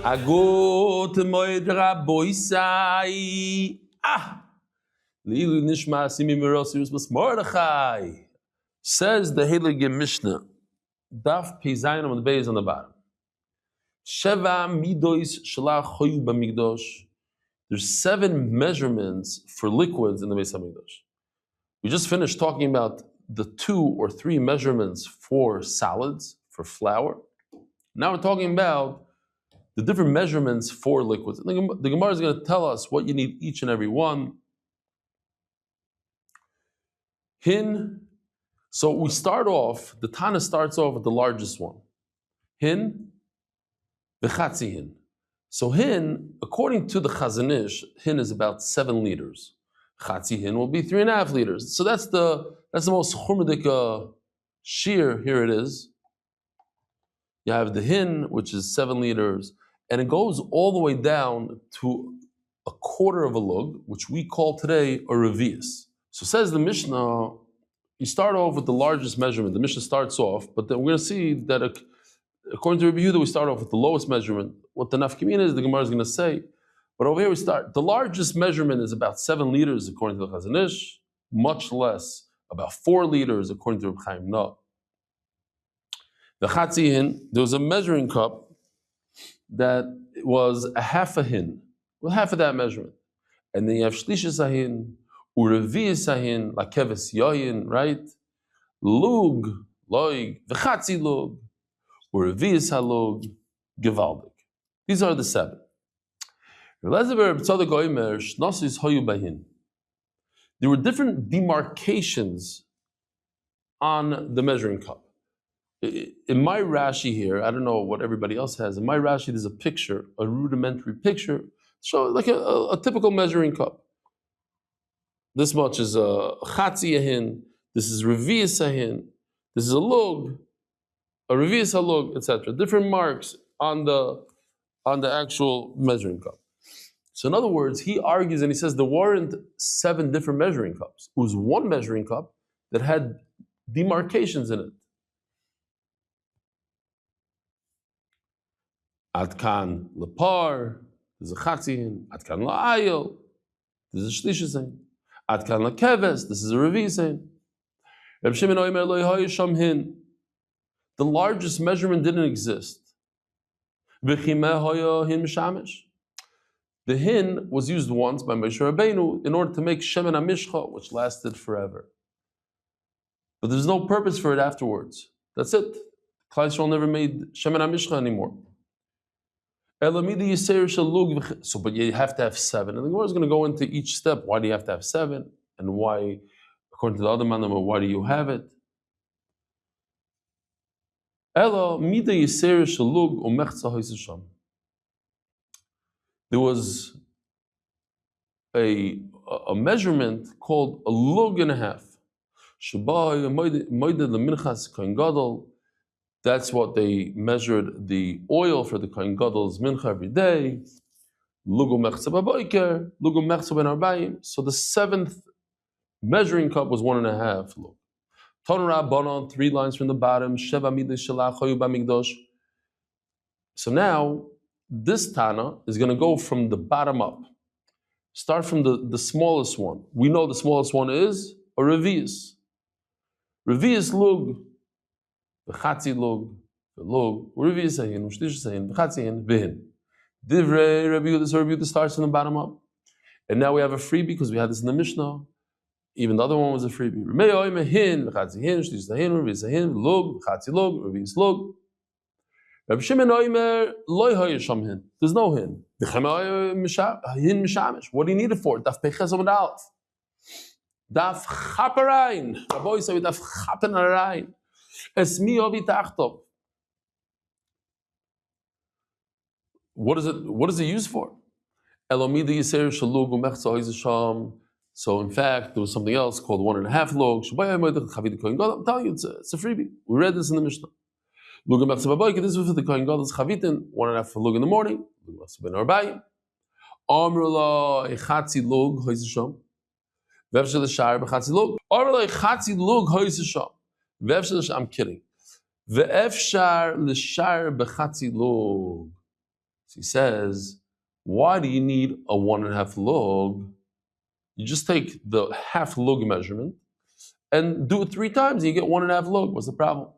Agut moed raboisai. Lilu nishma simi mirosirus bas Mordechai. Says the Heilige Mishnah, Daf Peizayin on the base on the bottom. Sheva midois shalach hoyu b'migdosh. There's 7 measurements for liquids in the Beis Hamikdash. We just finished talking about the 2 or 3 measurements for solids, for flour. Now we're talking about the different measurements for liquids. The Gemara is going to tell us what you need each and every one. Hin. So we start off, the Tana starts off with the largest one. Hin, v'chatzi hin. So hin, according to the Chazon Ish, hin is about 7 liters. Chatzi hin will be 3.5 liters. So that's the most churmadik shear. Here it is. You have the hin, which is 7 liters, and it goes all the way down to 1/4 of a lug, which we call today a revius. So says the Mishnah, you start off with the largest measurement. The Mishnah starts off, but then we're going to see that according to Rabbi Yehuda, we start off with the lowest measurement. What the nafkamina is, the Gemara is going to say. But over here we start. The largest measurement is about 7 liters according to the Chazon Ish, much less, about 4 liters according to Reb Chaim Na. The chatzi hin, there was a measuring cup that was a half a hin, with half of that measurement. And then you have shlishis ahin, urevius ahin, lakeves yayin, right? Lug, loig, v'chatzi lug, urevius halug, gevaldik. These are the 7. There were different demarcations on the measuring cup. In my Rashi here, I don't know what everybody else has. In my Rashi, there's a picture, a rudimentary picture, show like a typical measuring cup. This much is a chatzi ahin. This is revius ahin. This is a lug, a revius halug, etc. Different marks on the actual measuring cup. So in other words, he argues and he says there weren't 7 different measuring cups. It was one measuring cup that had demarcations in it. Adkan lepar, there's a chatzin. Adkan la'ayil, there's a shlishisin. Adkan lakeves, this is a revisin. Reb Shimon Omer lo yisham hin. The largest measurement didn't exist. V'chimeh hoya hin mishamish. The hin was used once by Moshe Rabbeinu in order to make shemen hamishcha, which lasted forever. But there's no purpose for it afterwards. That's it. Klal Yisrael never made shemen hamishcha anymore. So, but you have to have 7. And the Gemara is going to go into each step. Why do you have to have 7? And why, according to the other man, why do you have it? There was a measurement called a lug and a half. That's what they measured the oil for the Kohen Gadol's mincha every day. So the 7th measuring cup was 1.5 lug. Tanura 3 lines from the bottom. So now this Tana is going to go from the bottom up. Start from the smallest one. We know the smallest one is a revius. Revius lug. V'chatzi lug, v'lug, u'revius ahin, u'shlishis ahin, v'chatzi ahin, v'hin. Divrei Rabbi Yehuda, so Rabbi Yehuda starts from the bottom up. And now we have a freebie because we had this in the Mishnah. Even the other one was a freebie. Remei oime hin, v'chatzi hin, u'shlishis ahin, u'revius ahin, v'lug, v'chatzi lug, u'revius lug. Rabbi Shimon oimer, loy hoyesham hin. There's no hin. V'chema hin mishamish. What do you need it for? Daf peches amud aleph. Daf chaparayin. Rabbi said daf chapenarayin. What is it used for? So in fact, there was something else called 1.5 log. I'm telling you, it's a freebie. We read this in the Mishnah. This is for the Kohen Gadol's chavitin, 1.5 log in the morning. I'm kidding. Ve'efshar l'shar bechatzi log. So he says, why do you need a 1.5 log? You just take the half log measurement and do it 3 times, and you get 1.5 log. What's the problem?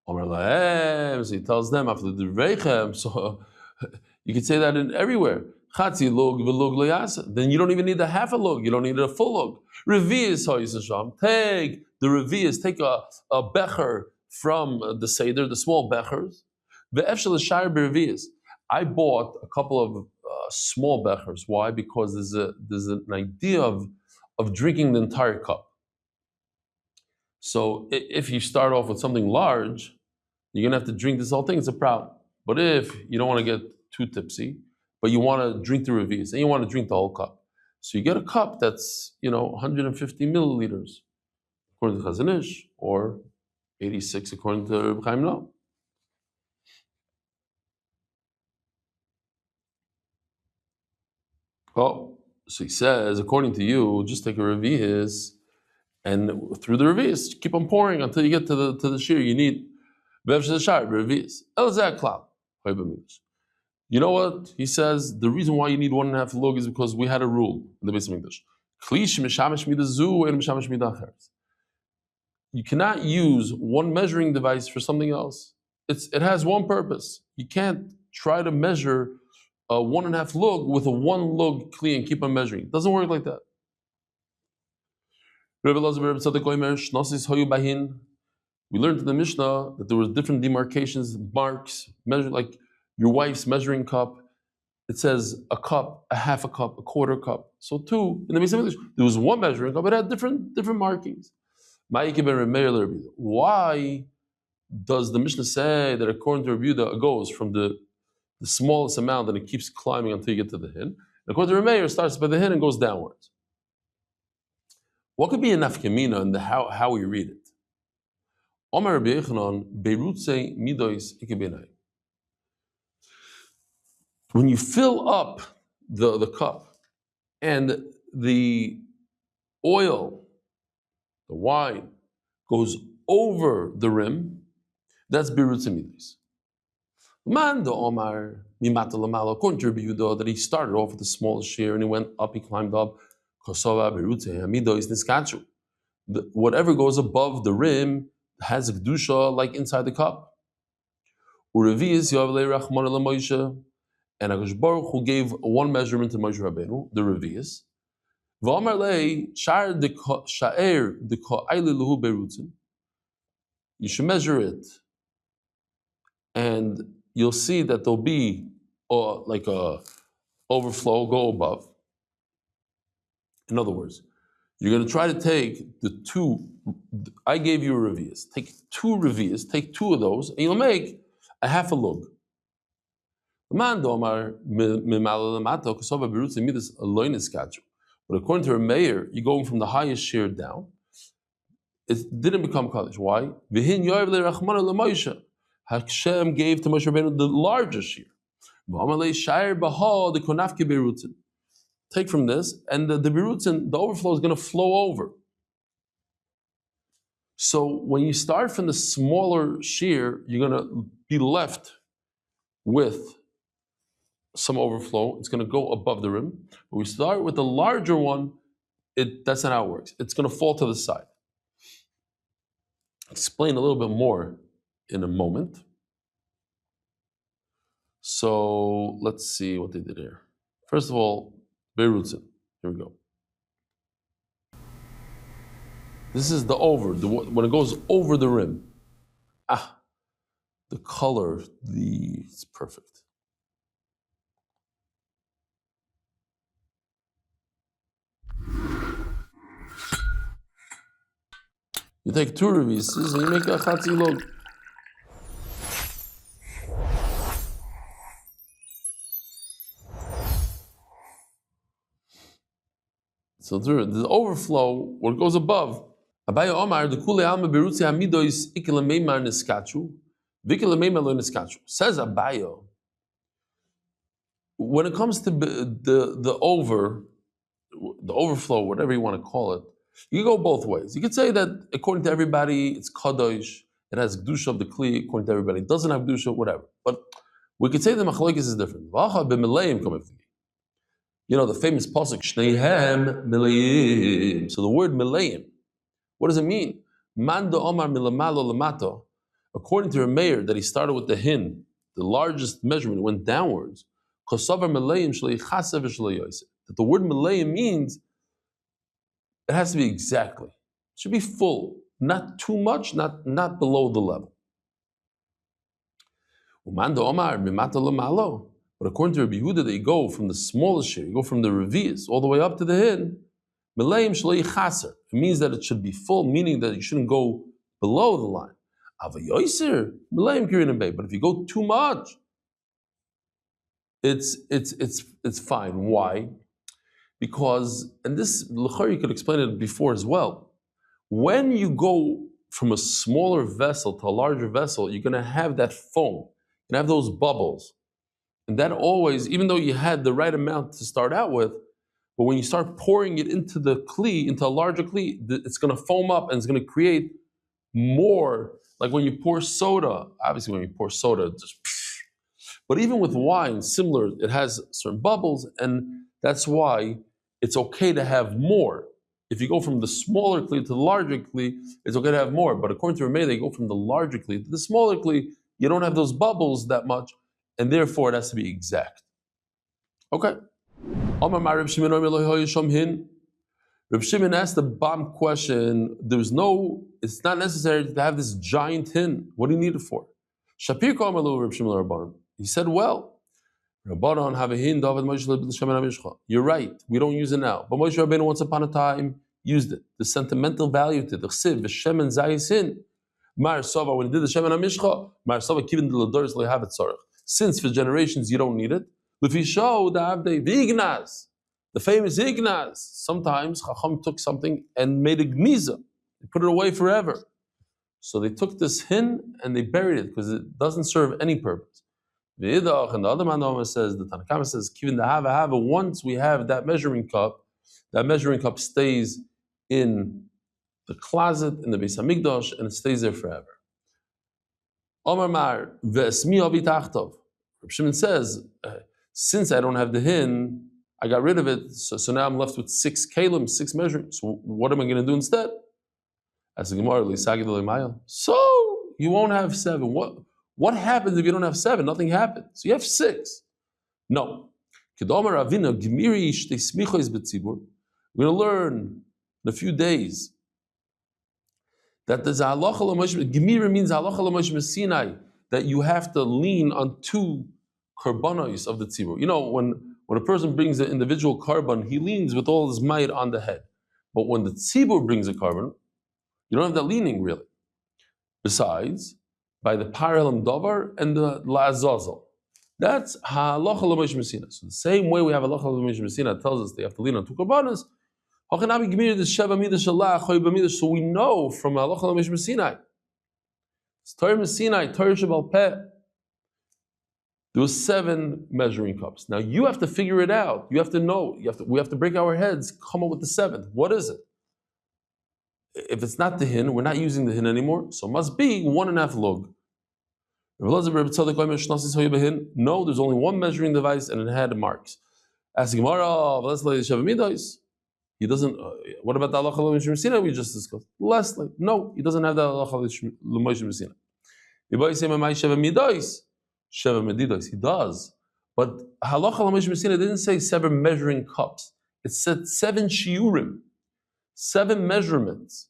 So he tells them after the Reichem, so you could say that in everywhere. Chatzi log v'log lo. Then you don't even need a half a log. You don't need a full log. Revius ha'yisasham. Take the revius. Take a becher from the seder, the small bechers. Ve'efshel l'shar berevius. I bought a couple of small bechers. Why? Because there's an idea of drinking the entire cup. So if you start off with something large, you're going to have to drink this whole thing. It's a problem. But if you don't want to get too tipsy, but you want to drink the revius, and you want to drink the whole cup, so you get a cup that's 150 milliliters, according to Chazon Ish, or 86 according to Reb Chaim Noam. Oh, so he says, according to you, just take a revius, and through the revius, keep on pouring until you get to the shear. You need revius. You know what? He says the reason why you need 1.5 log is because we had a rule in the Beis Hamikdash. You cannot use one measuring device for something else. It has one purpose. You can't try to measure a 1.5 log with a 1 log kli and keep on measuring. It doesn't work like that. We learned in the Mishnah that there was different demarcations, marks, measure like your wife's measuring cup. It says a cup, a half a cup, a quarter cup. So 2 in the Beis Hamikdash, there was one measuring cup. It had different markings. Why does the Mishnah say that according to Rabbi Yehuda, it goes from the smallest amount and it keeps climbing until you get to the hin? And according to Rabbi Meir, it starts by the hin and goes downwards. What could be a nafkamina in how we read it? Omer Rabbi Yochanan, Beirutze midois ikebenai. When you fill up the cup and the oil, the wine, goes over the rim, that's Beirutze midois. Man the Omar mimata lamala, according to Rabbi Yehuda, that he started off with the smallest share and he went up, he climbed up. Kosova Beirutze midois niskachu. Whatever goes above the rim has a kedusha like inside the cup. Urevius Yavle Rachmana LaMoshe, and Hakadosh Baruch Hu gave one measurement to Moshe Rabbeinu, the revius. V'amar lei shar de sha'er de ka'ayli lehu berutzin. You should measure it, and you'll see that there'll be like a overflow, go above. In other words, you're going to try to take the 2. I gave you a revius. Take 2 revius. Take 2 of those, and you'll make a half a lug. But according to Meir, you're going from the highest shear down. It didn't become kaddish. Why? Hashem gave to Moshe Rabbeinu the largest shear. Take from this, and the berutzin, the overflow is going to flow over. So when you start from the smaller shear, you're going to be left with some overflow. It's going to go above the rim. But we start with the larger one, that's not how it works. It's going to fall to the side. Explain a little bit more in a moment. So let's see what they did here. First of all, Berutzin. Here we go. This is the over, when it goes over the rim. The color, it's perfect. You take 2 revises and you make a chatzi log. So the overflow, what goes above. Abaya Omar, the kule alma berutzi hamidois ikele meimar neskachu, vikele meimar lo neskachu. Says Abaya, when it comes to the overflow, whatever you want to call it, You can go both ways. You could say that according to everybody, it's kadosh. It has kedusha of the kli. According to everybody, it doesn't have kedusha, whatever. But we could say the machlokes is different. You know the famous pasuk Shneihem Milayim. So the word Milayim, what does it mean? Man Omar Milamalo Lamato. According to Rameir, that he started with the hin, the largest measurement went downwards. That the word Milayim means it has to be exactly. It should be full, not too much, not below the level. But according to Rabbi Yehuda, they go from the smallest share, you go from the revius all the way up to the hin. Milayim shloi chaser. It means that it should be full, meaning that you shouldn't go below the line. Avayoiser milayim kirin bay. But if you go too much, it's fine. Why? Because, and this l'chari could explain it before as well. When you go from a smaller vessel to a larger vessel, you're going to have that foam, you're going to have those bubbles, and that always, even though you had the right amount to start out with, but when you start pouring it into the kli, into a larger kli, it's going to foam up and it's going to create more. Like when you pour soda, obviously when you pour soda, just. But even with wine, similar, it has certain bubbles, and that's why it's okay to have more. If you go from the smaller kli to the larger kli, it's okay to have more. But according to Rameh, they go from the larger kli to the smaller kli. You don't have those bubbles that much, and therefore it has to be exact. Okay. Reb Shimon asked the bomb question. It's not necessary to have this giant hin. What do you need it for? Shapir Reb Shimon. He said, well, you're right, we don't use it now. But Moshe Rabbeinu once upon a time used it. The sentimental value to it. The chsiv, v'shemen zayis hin. Mar Sava, when he did the Shemen HaMishcha, Mar Sava kivin de l'doros le'havet tzarech. Since for generations you don't need it, l'fisho da'avdei v'ignas. The famous Ignas. Sometimes Chacham took something and made a gniza. They put it away forever. So they took this hin and they buried it because it doesn't serve any purpose. And the other man says, the Tanna Kamma says, Kivin hava. Once we have that measuring cup stays in the closet in the Beis Hamikdash and it stays there forever. Omar Mar ve'esmi avi tachtov. Reb Shimon says, since I don't have the hin, I got rid of it, so now I'm left with 6 kalim, 6 measuring. So what am I going to do instead? As the Gemara, so you won't have 7. What happens if you don't have 7? Nothing happens. So you have 6. No. We're going to learn in a few days that there's a halacha l'moshe. Gemira means halacha l'moshe Sinai, that you have to lean on 2 karbanos of the tzibur. You know, when a person brings an individual carbon, he leans with all his might on the head. But when the tzibur brings a carbon, you don't have that leaning really. Besides, by the parallel davar and the la'azazel. That's halacha l'moshe Messina. So the same way we have halacha l'moshe Messina tells us they have to lean on 2 karbanos. So we know from halacha l'moshe Messina. It's Torah Messina, Torah Shebal Peh. There was 7 measuring cups. Now you have to figure it out. You have to know. We have to break our heads, come up with the 7th. What is it? If it's not the hin, we're not using the hin anymore, so it must be 1.5 log. No, there's only 1 measuring device and it had marks. Ask Gemara, he doesn't. What about the halacha l'moshe Messina we just discussed? Lastly, no, he doesn't have the halacha l'moshe Messina. Sheva medidos, he does. But halacha l'moshe Messina didn't say 7 measuring cups. It said 7 shiurim, 7 measurements.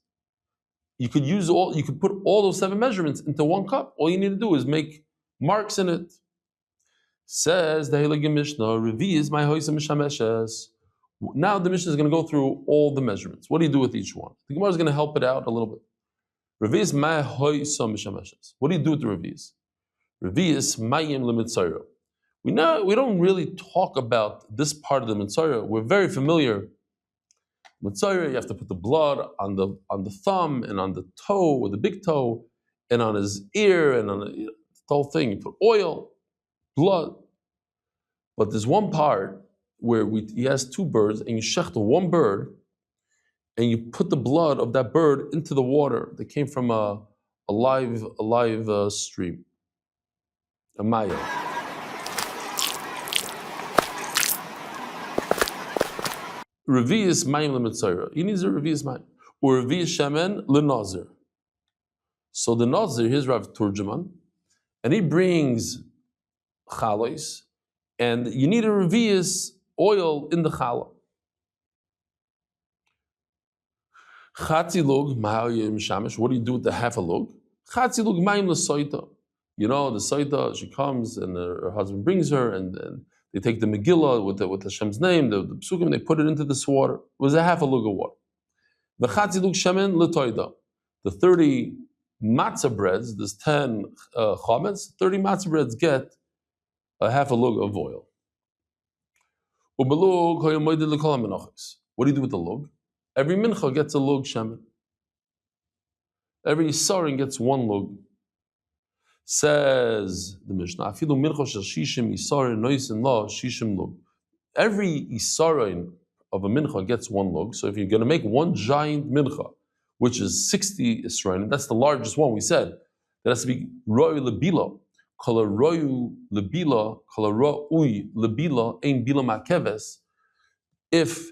You could put all those 7 measurements into 1 cup. All you need to do is make marks in it. Says the Heilige Mishnah, Revi is my hoisa mishameshes. Now the Mishnah is going to go through all the measurements. What do you do with each one? The Gemara is going to help it out a little bit. Revi is my hoisa mishameshes. What do you do with the revi's? Revi'is mayim lemitzayro. We don't really talk about this part of the mitzayro. We're very familiar. Mitzayro, you have to put the blood on the thumb and on the toe or the big toe and on his ear and on the whole thing. You put oil, blood. But there's one part where he has 2 birds and you shechtel 1 bird and you put the blood of that bird into the water that came from a live stream, a maya. Revius mayim lemitzaira. He needs a revius mayim or revius shemen lenazir. So the nazir, here's Rav Turjuman, and he brings chalois, and you need a revius oil in the challah. Chatzi lug ma'ayim shamish. What do you do with the half a lug? Chatzi lug ma'im l'soita. You know, the soita, she comes and her husband brings her, and they take the Megillah with Hashem's name, the psukim, they put it into this water. It was a half a lug of water. The chatzi lug shemen l'toida. The 30 matzah breads, there's 10 chametz, 30 matzah breads get a half a lug of oil. What do you do with the lug? Every mincha gets a lug shemen. Every yisarin gets one lug. Says the Mishnah, afilu mincha shel shishim yisarin noisin la shishim lug. Every yisarin of a mincha gets one lug. So if you're going to make one giant mincha, which is 60 Yisraelim, that's the largest one, we said, that has to be royu lebila. Kala royu lebila, kala ro'ui lebila, ein bila makeves. If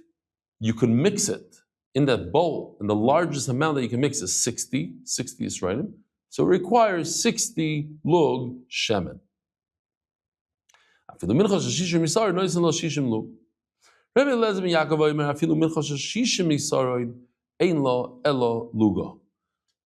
you can mix it in that bowl, and the largest amount that you can mix is 60 Yisraelim, so it requires 60 lug shemen. Afilu mincha shel shishim yisar noisin lo shishim lug. Rabbi Eliezer ben Yaakov omer afilu mincha shel shishim yisaroid ein lo elo luga.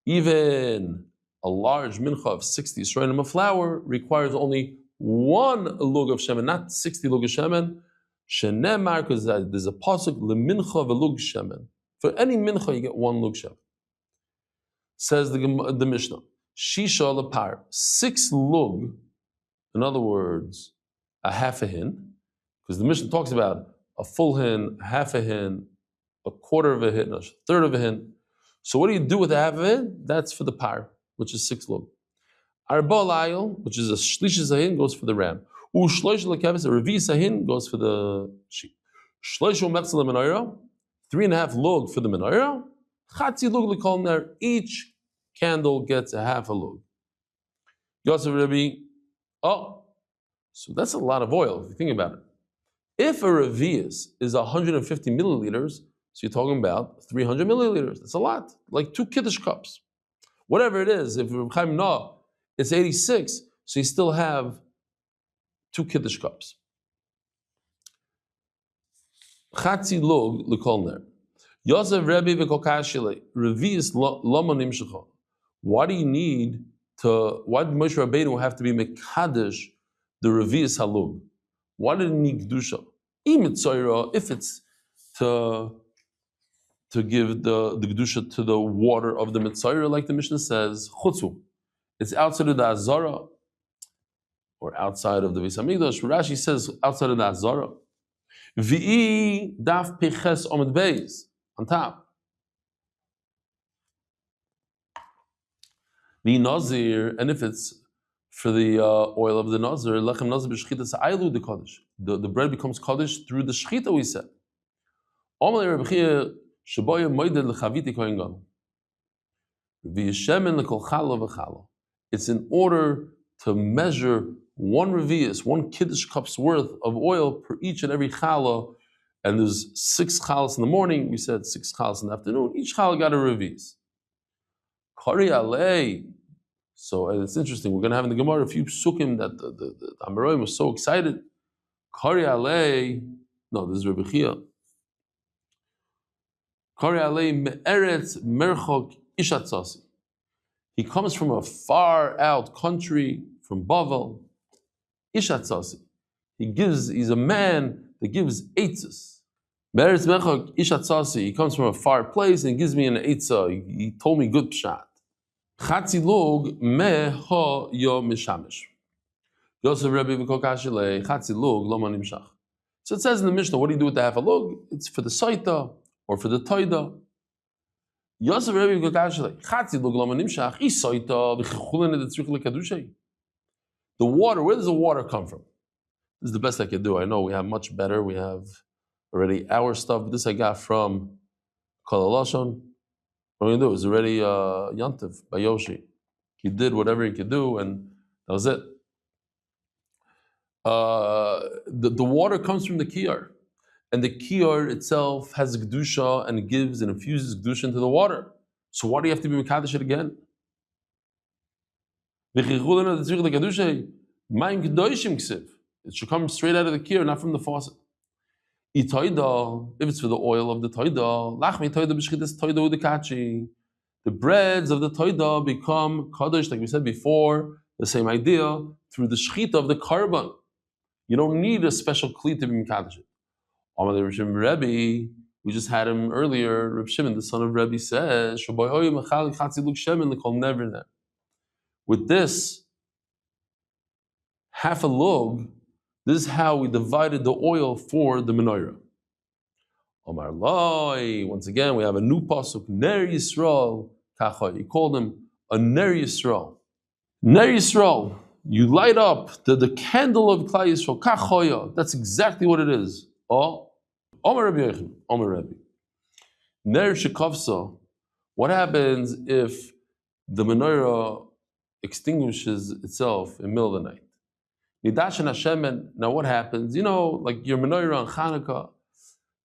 Even a large mincha of 60 Yisraelim of flour requires only one lug of shemen, not 60 lug of shemen. Shenemar, because there's a pasuk lemincha velug shemen. For any mincha, you get one lug shemen. Says the Mishnah, shisha lepar, 6 lug, in other words, a half a hin, because the Mishnah talks about a full hin, half a hin, a quarter of a hin, a third of a hin. So what do you do with a half a hin? That's for the par, which is 6 lug. Arba layil, which is a shlish zahin, goes for the ram. Shloish lekeves, a revi sahin, goes for the sheep. Shloish u'metzel lemenorah, 3.5 lug for the menorah. Chatzi lug lekol ner, each candle gets a half a lug. Yosef Rebbe, so that's a lot of oil if you think about it. If a revius is 150 milliliters, so you're talking about 300 milliliters. That's a lot, like 2 kiddush cups. Whatever it is, if it's 86, so you still have 2 kiddush cups. Chatzi log lekol ner. Yosef Rebbe v'kokashile revius lama nimshecha. Why do you need to? Why did Moshe Rabbeinu have to be mekadesh the revius halug? Why did he need kedusha? If it's to give the kedusha to the water of the mitzayra, like the Mishnah says, chutzu. It's outside of the azara, or outside of the Beis Hamikdash. Rashi says outside of the azara. V'i daf peches omid beis, on top. The nazir, and if it's for the oil of the nazir, lechem nazir b'shchita sa'aylu de kodesh. The bread becomes kodesh through the shchita, we said. Omer Reb Chia sheboya moeded lechaviti kohen gadol. V'yeshemen lekol chala v'chala. It's in order to measure one revius, 1 kiddush cup's worth of oil per each and every challah, and there's 6 challahs in the morning. We said 6 challahs in the afternoon. Each challah got a revius. Kari alei. So and it's interesting. We're going to have in the Gemara a few psukim that the Amoraim was so excited. Kari alei. No, this is Rebbe Chia. Kari alei me'eretz merchok ishatzasi. He comes from a far out country, from Bavel. Ishatzasi. He's a man that gives eitzas. Me'eretz merchok ishatzasi. He comes from a far place and gives me an eitzah. He told me good pshat. Chatzi lug me ha yo mishamish. Yosef Rebbe v'kokashile chatzi lug lo manimshach. So it says in the Mishnah, what do you do with the half a lug? It's for the saita or for the toida. Yosef Rebbe v'kokashile chatzi lug lo manimshach. I saita v'chechulin edetzrich lekadushay. The water, where does the water come from? This is the best I could do. I know we have much better. We have already our stuff, but this I got from Kalalashon. What are we gonna do? It was already Yantiv by Yoshi. He did whatever he could do, and that was it. The water comes from the kiyar, and the kiyar itself has kedusha and it gives and infuses kedusha into the water. So why do you have to be mekadosh it again? It should come straight out of the kiyar, not from the faucet. If it's for the oil of the toida, the breads of the toida become kadosh, like we said before, the same idea, through the shechita of the carbon. You don't need a special kli to be mekadosh. Rebbe, we just had him earlier. Reb Shimon, the son of Rebbe, says, with this half a log, this is how we divided the oil for the menorah. Omar Loi, once again, we have a new pasuk, Ner Yisrael, Kachai. He called him a Ner Yisrael. Ner Yisrael, you light up the candle of Klal Yisrael, Kachoya. That's exactly what it is. Oh, Omar Rabbi Yechon, Omar Rabbi. Ner Shekavsa, what happens if the menorah extinguishes itself in the middle of the night? Nidashan Hashem, now what happens? You know, like your menorah on Hanukkah,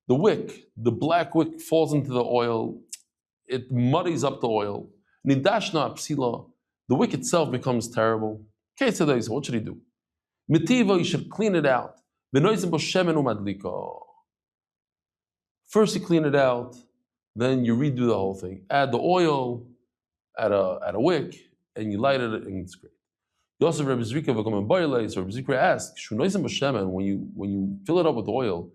the wick, the black wick falls into the oil, it muddies up the oil. Nidashna psila, the wick itself becomes terrible. Okay, so what should he do? Mitiva, you should clean it out. First you clean it out, then you redo the whole thing. Add the oil, add a wick, and you light it, and it's great. Yosef Rebbe Zrika v'Gomen Boyle, so Rebbe Zrika asks, when you fill it up with oil,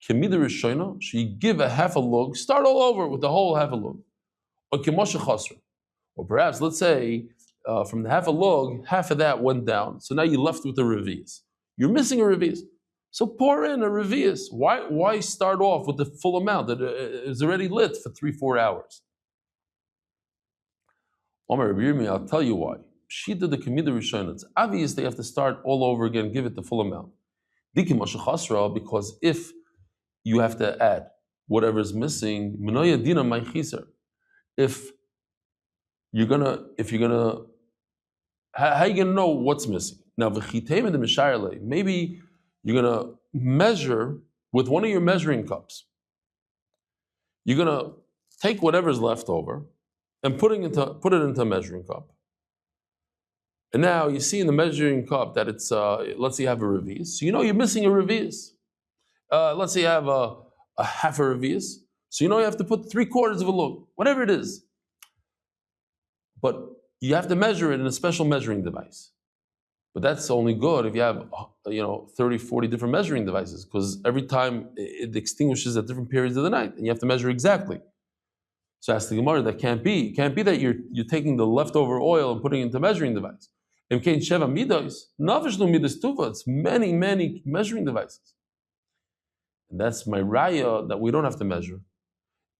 Kemida Rishona, should you give a half a lug, start all over with the whole half a lug. Or Kemosha Chasra. Or perhaps, let's say, from the half a lug, half of that went down. So now you're left with a revius. You're missing a revius. So pour in a revius. Why start off with the full amount that is already lit for 3-4 hours? Omar Rabbi Yirmi, I'll tell you why. She did the Kemida Rishona. It's obvious they have to start all over again, give it the full amount. Dikimosha Chasra, because if you have to add whatever is missing. If you're gonna, how are you gonna know what's missing? Now, maybe you're gonna measure with one of your measuring cups. You're gonna take whatever's left over and put it into a measuring cup. And now you see in the measuring cup that it's let's say you have a revius. So you know you're missing a revius. Let's say you have a half a revius, so you know you have to put 3/4 of a lug, whatever it is. But you have to measure it in a special measuring device. But that's only good if you have 30, 40 different measuring devices, because every time it extinguishes at different periods of the night, and you have to measure exactly. So ask the Gemara, that can't be. It can't be that you're taking the leftover oil and putting it into a measuring device. It's many, many measuring devices. And that's my raya that we don't have to measure.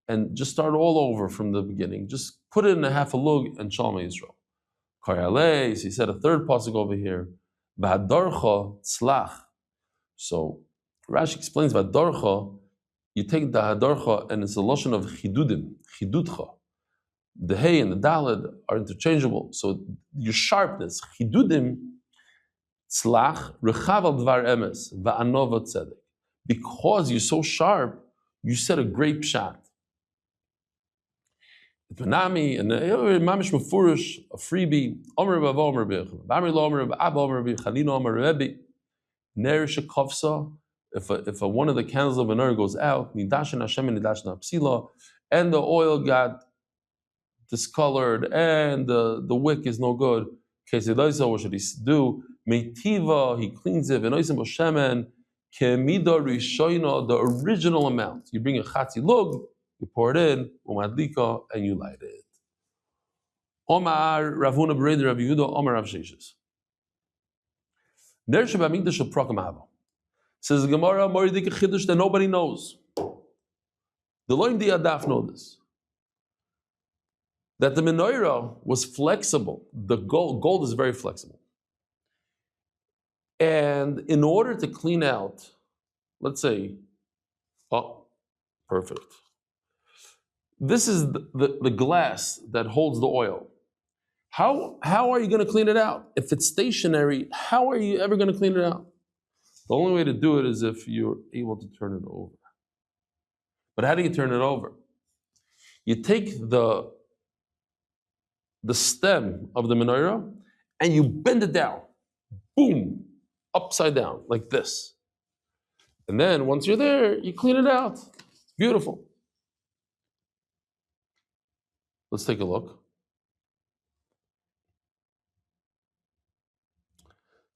And just start all over from the beginning. Just put it in a half a lug and Shalom Yisrael. Karalei, he said a third pasuk over here. V'hadarcha tzlach. So Rashi explains v'hadarcha, you take the hadarcha and it's a lotion of chidudim, chidudcha. The hay and the daled are interchangeable. So your sharpness, chidudim, tzlach, rechav al dvar emes, va'anova tzedek. Because you're so sharp, you said a great pshat. Manami and mamish mefurish, a freebie. Omer Rav Omer B'Yechon, B'Amri Lo Omer B'Abba Omer B'Chalina Omer Rebbe. Ner shekavsa. If one of the candles of a menorah goes out, nidashen Hashem and nidashen Psila, and the oil got discolored and the wick is no good. What should he do? Meitiva, he cleans it. V'noisim b'shemen kemida rishoyna, the original amount. You bring a chatzi lug, you pour it in, umadlika, and you light it. Omar Ravuna Bereder Rav Yehuda Omar Rav Sheshes. Ner shebamigdash shel prakam hava. Says the Gemara, Moridik Chiddush that nobody knows. The Loim Diadaf know this. That the menorah was flexible. The gold is very flexible. And in order to clean out, let's say, perfect. This is the glass that holds the oil. How are you going to clean it out? If it's stationary, how are you ever going to clean it out? The only way to do it is if you're able to turn it over. But how do you turn it over? You take the stem of the menorah and you bend it down. Boom, upside down, like this. And then once you're there, you clean it out. Beautiful. Let's take a look.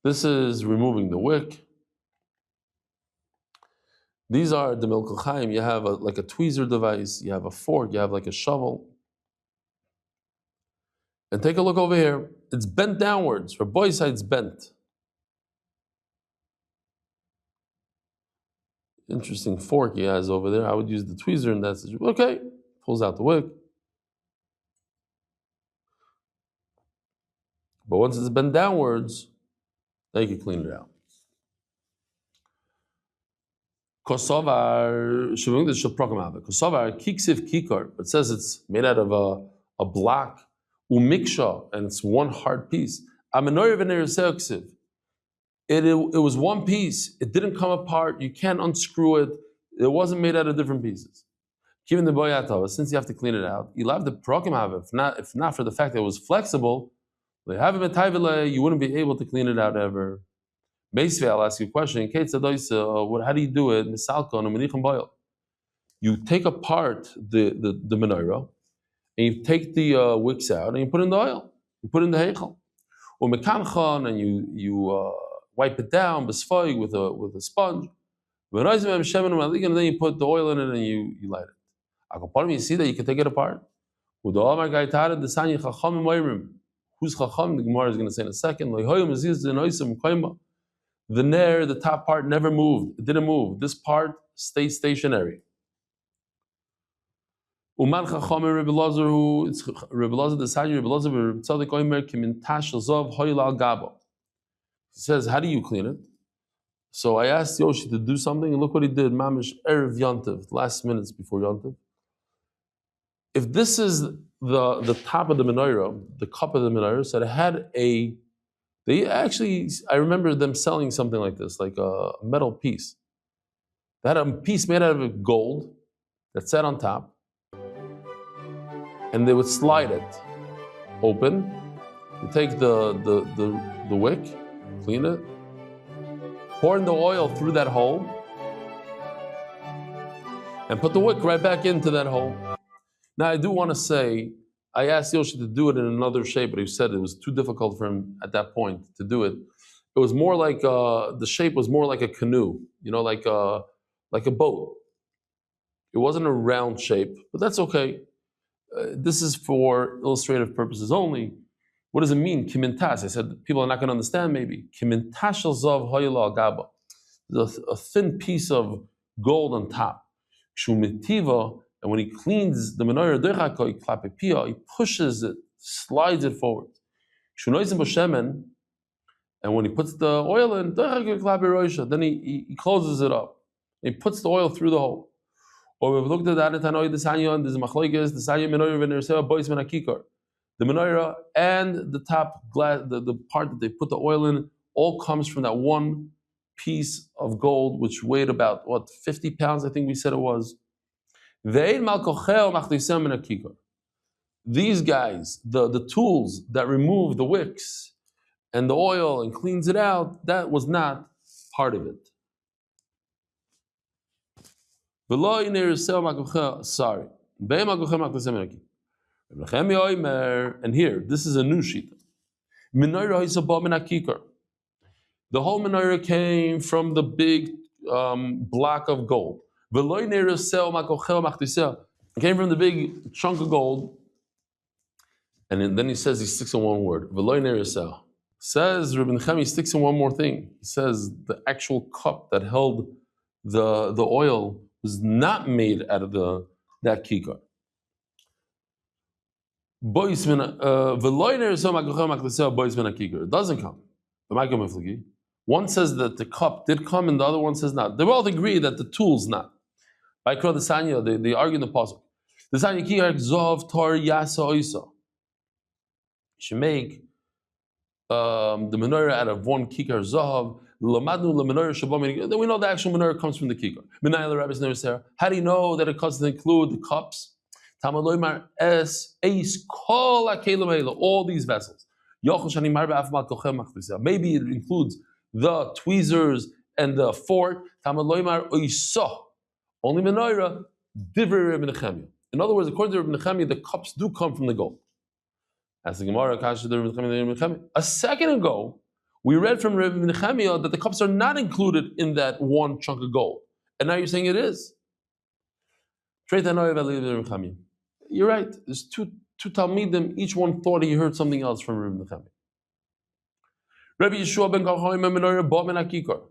This is removing the wick. These are the Milkul Chaim. You have like a tweezer device, you have a fork, you have like a shovel. And take a look over here. It's bent downwards. For both sides bent. Interesting fork he has over there. I would use the tweezer in that situation. Okay, pulls out the wick. But once it's bent downwards, then you can clean it out. Kosovar, kiksiv kikar. It says it's made out of a block, umiksha, and it's one hard piece. It was one piece. It didn't come apart. You can't unscrew it. It wasn't made out of different pieces. Given the boyatava, since you have to clean it out, you have the prokim have it. If not for the fact that it was flexible, you wouldn't be able to clean it out ever. Basically, I'll ask you a question. How do you do it? You take apart the menorah, and you take the wicks out, and you put in the oil. You put in the heichal. And you wipe it down with a sponge. And then you put the oil in it and you light it. You see that you can take it apart. Who's Chacham? The Gemara is going to say in a second. The ner, the top part, never moved. It didn't move. This part stayed stationary. Uman Chacham Rebbe Lazar, who it's Rebbe Lazar the Sadi, Rebbe Lazar Rebbe Tzadik Oimer Kimintash Zov Hoyl Al Gabo. He says, how do you clean it? So I asked Yoshi to do something, and look what he did. Mamish Erev Yontiv, last minutes before Yontiv. If this is the top of the menorah, the cup of the menorah, so it had I remember them selling something like this, like a metal piece. They had a piece made out of gold that sat on top, and they would slide it open. You take the wick, clean it, pour in the oil through that hole, and put the wick right back into that hole. Now, I do want to say, I asked Yoshi to do it in another shape, but he said it was too difficult for him at that point to do it. It was more like, the shape was more like a canoe, like a boat. It wasn't a round shape, but that's okay. This is for illustrative purposes only. What does it mean? Kimintas. I said people are not going to understand maybe. Kimintash zav hoyla gaba. There's a thin piece of gold on top. Shumitiva. And when he cleans the menorah, he pushes it, slides it forward. And when he puts the oil in, then he closes it up. He puts the oil through the hole. Or we've looked at that, there's machlokes, the menorah and the top glass, the part that they put the oil in, all comes from that one piece of gold, which weighed about 50 pounds, I think we said it was. These guys, the tools that remove the wicks and the oil and cleans it out, that was not part of it. Sorry. And here, this is a new sheet. The whole menorah came from the big block of gold. It came from the big chunk of gold. And then he says, he sticks in one word. Says Reb Nechem, he sticks in one more thing. He says the actual cup that held the oil was not made out of that kikar. It doesn't come. One says that the cup did come and the other one says not. They both agree that the tool's not. By Kro the Sanya, they argue in the puzzle. This how you zov tor yasa oisa. You should make the menorah out of one kikar zahav. Then we know the actual menorah comes from the kikar. How do you know that it doesn't include the cups? All these vessels. Maybe it includes the tweezers and the fork. Only menorah. In other words, according to Rabbi Nechemia, the cups do come from the gold. As the Gemara, a second ago, we read from Rabbi Nechemia that the cups are not included in that one chunk of gold. And now you're saying it is. You're right. There's two Talmidim, each one thought he heard something else from Rabbi Nechemia. Rabbi Yeshua ben Kachayim menorah ba min hakikar.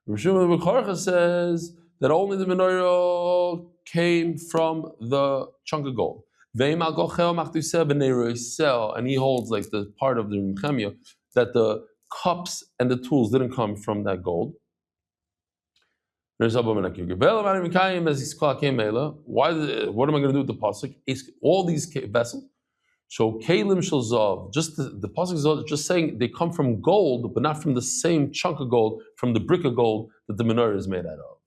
Rabbi Yeshua ben Kachayim says that only the menorah came from the chunk of gold. And he holds like the part of the Nechemia that the cups and the tools didn't come from that gold. Why? What am I going to do with the pasuk? All these vessels. So kalim shel zav. Just the pasuk is just saying they come from gold, but not from the same chunk of gold, from the brick of gold that the menorah is made out of.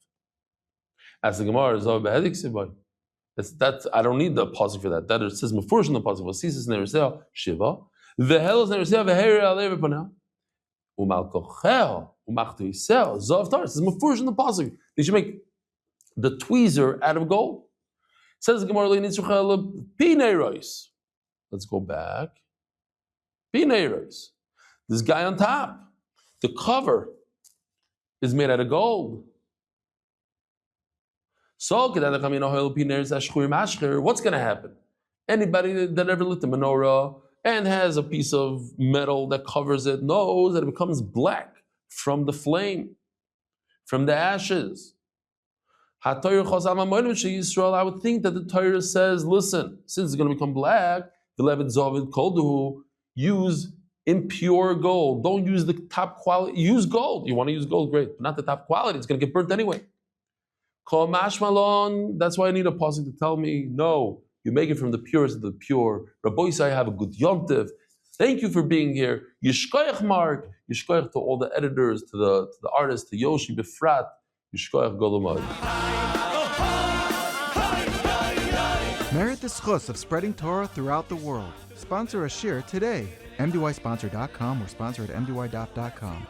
As the Gemara is that I don't need the pasuk for that. That it says mefurish in the pasuk. V'sisis nerisel shiva. V'hel is nerisel v'heri alei v'panel. U'malkochel u'machtu yisel zav tar. It says mefurish in the pasuk. They should make the tweezer out of gold. It says the Gemara leinitzruchel pineiros. Let's go back. Pineiros. This guy on top, the cover is made out of gold. So, what's going to happen? Anybody that ever lit the menorah and has a piece of metal that covers it knows that it becomes black from the flame, from the ashes. I would think that the Torah says, listen, since it's going to become black, use impure gold. Don't use the top quality. Use gold. You want to use gold, great, but not the top quality. It's going to get burnt anyway. That's why I need a pasuk to tell me, no, you make it from the purest of the pure. Rabbi Yisai, have a good yontiv. Thank you for being here. Yishkoyach Mark. Yishkoyach to all the editors, to the artists, to Yoshi Befrat. Yishkoyach Golomad. Merit the schus of spreading Torah throughout the world. Sponsor a shir today. MDYsponsor.com or sponsor at MDY.com.